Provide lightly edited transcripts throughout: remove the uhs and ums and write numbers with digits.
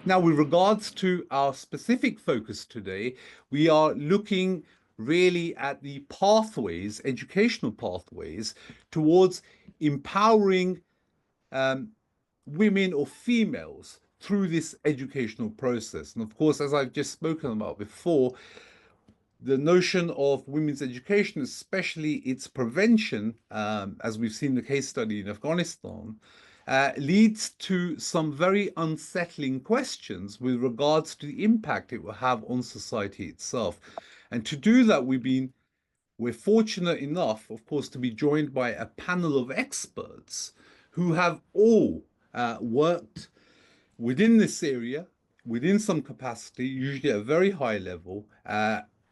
Now, with regards to our specific focus today, we are looking really at the pathways, educational pathways, towards empowering women or females through this educational process. And of course, as I've just spoken about before, the notion of women's education, especially its prevention, as we've seen the case study in Afghanistan, leads to some very unsettling questions with regards to the impact it will have on society itself. And to do that, we're fortunate enough, of course, to be joined by a panel of experts who have all worked within this area, within some capacity, usually at a very high level,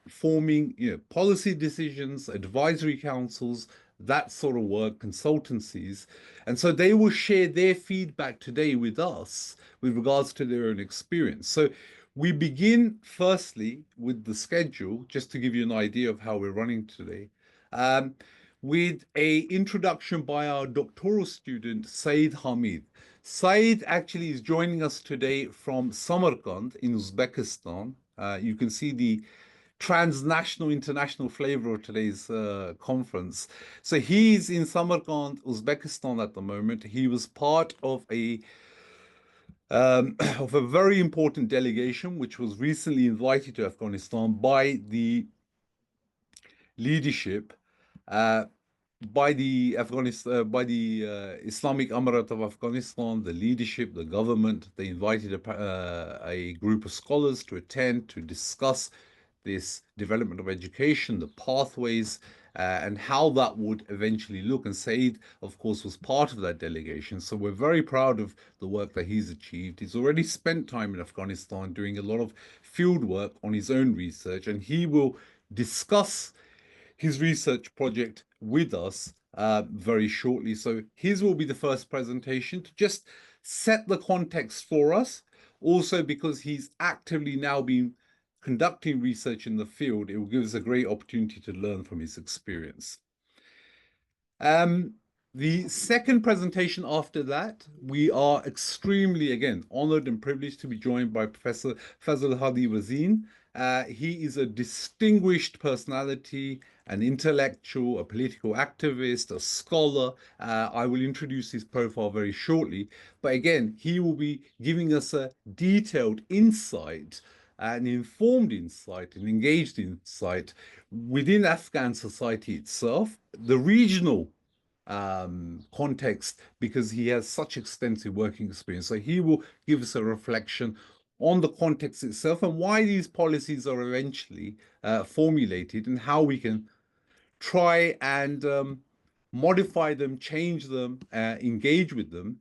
forming policy decisions, advisory councils, that sort of work, consultancies. And so they will share their feedback today with us with regards to their own experience. So we begin firstly with the schedule, just to give you an idea of how we're running today, with a introduction by our doctoral student, Saeed Hamid. Saeed actually is joining us today from Samarkand in Uzbekistan. You can see the transnational, international flavor of today's conference. So he's in Samarkand, Uzbekistan at the moment. He was part of a very important delegation which was recently invited to Afghanistan by the leadership, by the Islamic Emirate of Afghanistan, the leadership, the government. They invited a group of scholars to attend to discuss this development of education, the pathways, and how that would eventually look. And Saeed, of course, was part of that delegation. So we're very proud of the work that he's achieved. He's already spent time in Afghanistan doing a lot of field work on his own research, and he will discuss his research project with us very shortly. So his will be the first presentation to just set the context for us. Also, because he's actively now been conducting research in the field, it will give us a great opportunity to learn from his experience. The second presentation after that, we are extremely, again, honored and privileged to be joined by Professor Fazl Hadi Wazin. He is a distinguished personality, an intellectual, a political activist, a scholar. I will introduce his profile very shortly. But again, he will be giving us a detailed insight, an informed insight, an engaged insight within Afghan society itself, the regional context, because he has such extensive working experience. So he will give us a reflection on the context itself and why these policies are eventually formulated and how we can try and modify them, change them, engage with them,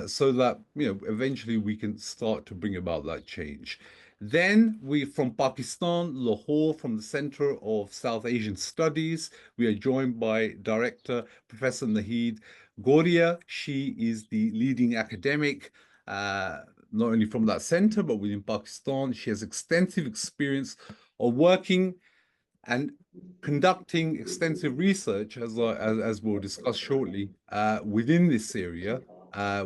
so that eventually we can start to bring about that change. Then we, from Pakistan, Lahore, from the Center of South Asian Studies, we are joined by Director Professor Nahid Goria. She is the leading academic, not only from that center, but within Pakistan. She has extensive experience of working and conducting extensive research, as we'll discuss shortly, within this area,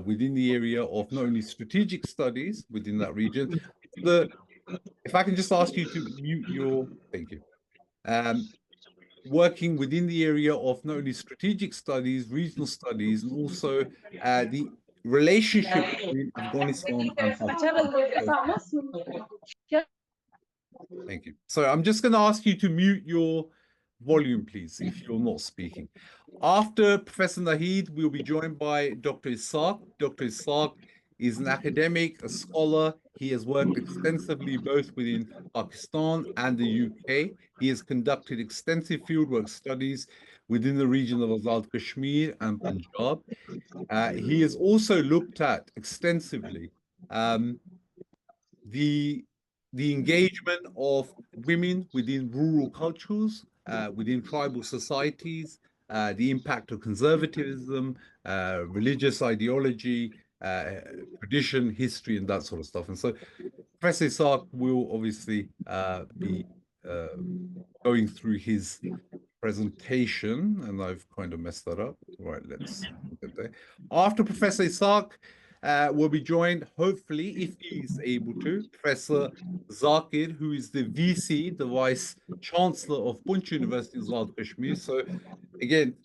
within the area of not only strategic studies within that region. If I can just ask you to mute your, thank you. Working within the area of not only strategic studies, regional studies, and also the relationship between Afghanistan and Pakistan. Thank you. So I'm just going to ask you to mute your volume, please, if you're not speaking. After Professor Nahid, we'll be joined by Dr. Isaaq. Dr. Isaaq is an academic, a scholar. He has worked extensively both within Pakistan and the UK. He has conducted extensive fieldwork studies within the region of Azad Kashmir and Punjab. He has also looked at extensively the engagement of women within rural cultures, within tribal societies, the impact of conservatism, religious ideology, tradition, history, and that sort of stuff. And so Professor Isaaq will obviously be going through his presentation, and I've kind of messed that up. Right, let's get there. After Professor Isaaq, will be joined, hopefully, if he's able to, Professor Zakir, who is the VC, the Vice Chancellor of Poonch University in Azad Kashmir. So again,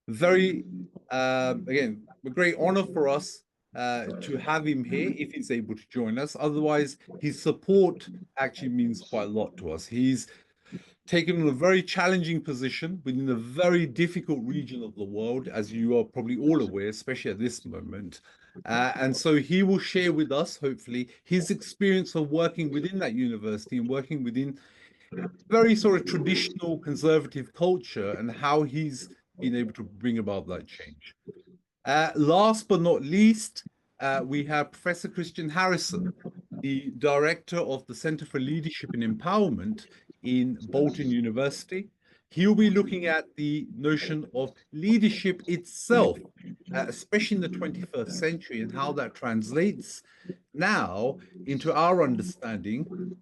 very, again, a great honor for us to have him here if he's able to join us. Otherwise, his support actually means quite a lot to us. He's taken on a very challenging position within a very difficult region of the world, as you are probably all aware, especially at this moment. And so he will share with us, hopefully, his experience of working within that university and working within very sort of traditional conservative culture and how he's been able to bring about that change. Last but not least, we have Professor Christian Harrison, the director of the Center for Leadership and Empowerment in Bolton University. He'll be looking at the notion of leadership itself, especially in the 21st century, and how that translates now into our understanding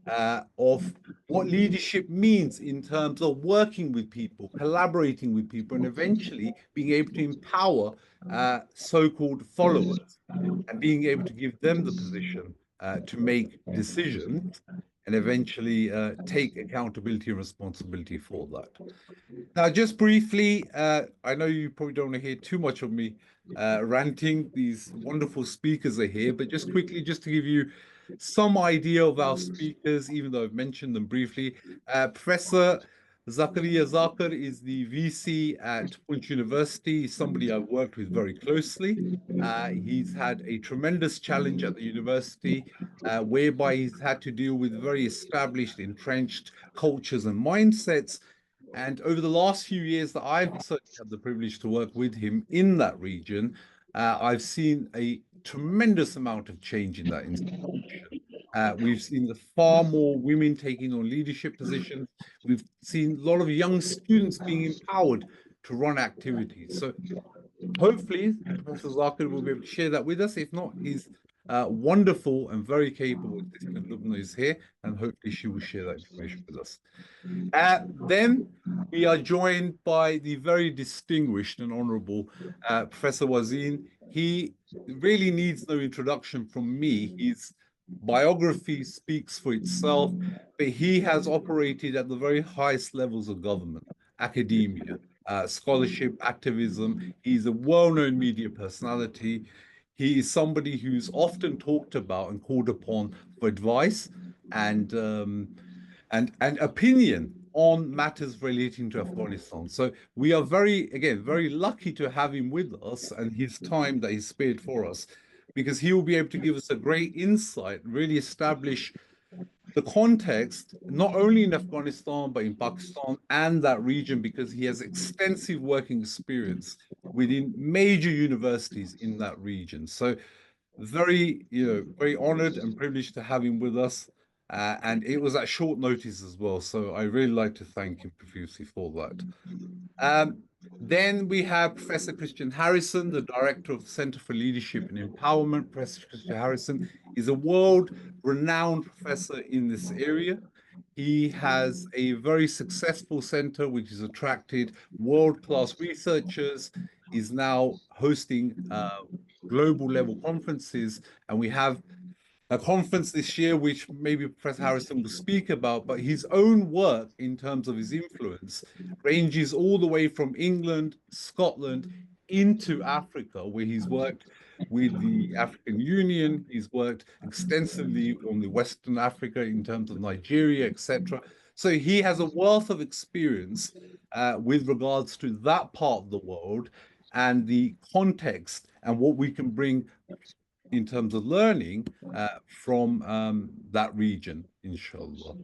of what leadership means in terms of working with people, collaborating with people, and eventually being able to empower so-called followers and being able to give them the position to make decisions and eventually take accountability and responsibility for that. Now, just briefly, I know you probably don't want to hear too much of me ranting. These wonderful speakers are here, but just quickly, just to give you some idea of our speakers, even though I've mentioned them briefly. Professor Zakaria Zakir is the VC at Poonch University. He's somebody I've worked with very closely. He's had a tremendous challenge at the university, whereby he's had to deal with very established, entrenched cultures and mindsets. And over the last few years that I've certainly had the privilege to work with him in that region, I've seen a tremendous amount of change in that institution. We've seen far more women taking on leadership positions. We've seen a lot of young students being empowered to run activities. So hopefully Professor Zakir will be able to share that with us. If not, he's wonderful and very capable. Lubna is here, and hopefully she will share that information with us. Then we are joined by the very distinguished and honorable Professor Wazin. He really needs no introduction from me. His biography speaks for itself, but he has operated at the very highest levels of government, academia, scholarship, activism. He's a well-known media personality. He is somebody who's often talked about and called upon for advice and opinion on matters relating to Afghanistan. So we are very lucky to have him with us and his time that he spared for us, because he will be able to give us a great insight, really establish the context, not only in Afghanistan, but in Pakistan and that region, because he has extensive working experience within major universities in that region. So very honored and privileged to have him with us. And it was at short notice as well. So I really like to thank him profusely for that. Then we have Professor Christian Harrison, the Director of the Center for Leadership and Empowerment. Professor Christian Harrison is a world-renowned professor in this area. He has a very successful center which has attracted world-class researchers. He's now hosting global level conferences, and we have a conference this year which maybe Professor Harrison will speak about, but his own work in terms of his influence ranges all the way from England, Scotland, into Africa, where he's worked with the African Union. He's worked extensively on the Western Africa in terms of Nigeria, etc. So he has a wealth of experience with regards to that part of the world and the context and what we can bring in terms of learning from that region, inshallah.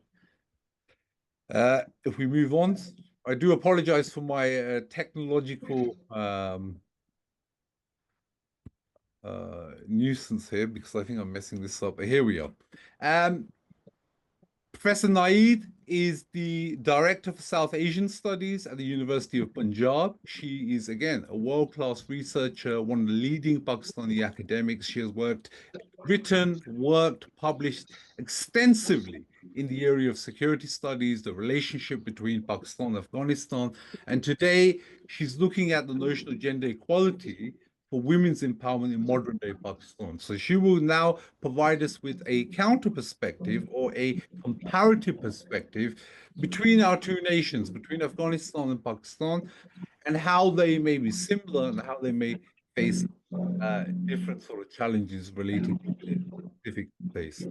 If we move on, I do apologize for my technological nuisance here, because I think I'm messing this up. But here we are. Professor Naeed is the Director for South Asian Studies at the University of Punjab. She is, again, a world-class researcher, one of the leading Pakistani academics. She has written, worked, published extensively in the area of security studies, the relationship between Pakistan and Afghanistan. And today, she's looking at the notion of gender equality for women's empowerment in modern day Pakistan. So she will now provide us with a counter perspective or a comparative perspective between our two nations, between Afghanistan and Pakistan, and how they may be similar and how they may face different sort of challenges relating to their specific place.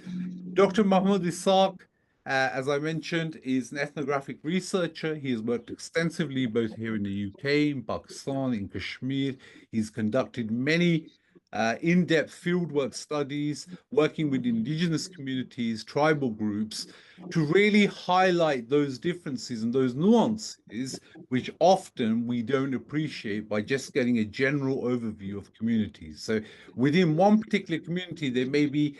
Dr. Mahmoud Isaaq, as I mentioned, is an ethnographic researcher. He has worked extensively both here in the UK, in Pakistan, in Kashmir. He's conducted many in-depth fieldwork studies, working with indigenous communities, tribal groups, to really highlight those differences and those nuances, which often we don't appreciate by just getting a general overview of communities. So within one particular community, there may be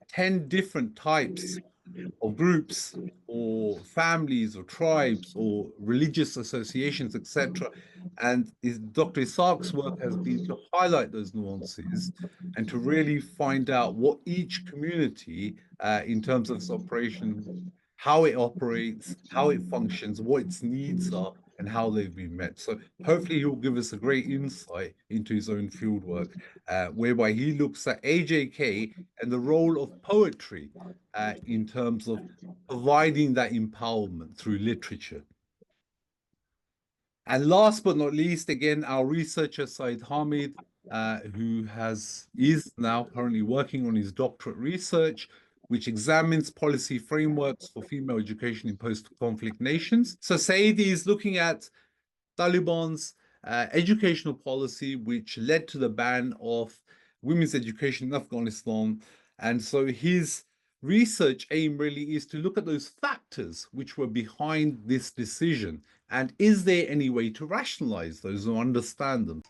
10 different types or groups or families or tribes or religious associations, etc. And Dr. Isaaq's work has been to highlight those nuances and to really find out what each community, in terms of its operation, how it operates, how it functions, what its needs are, and how they've been met. So hopefully he'll give us a great insight into his own fieldwork, whereby he looks at AJK and the role of poetry in terms of providing that empowerment through literature. And last but not least, again, our researcher, Saeed Hamid, who is now currently working on his doctorate research, which examines policy frameworks for female education in post-conflict nations. So Saeed is looking at Taliban's educational policy, which led to the ban of women's education in Afghanistan. And so his research aim really is to look at those factors which were behind this decision. And is there any way to rationalize those or understand them?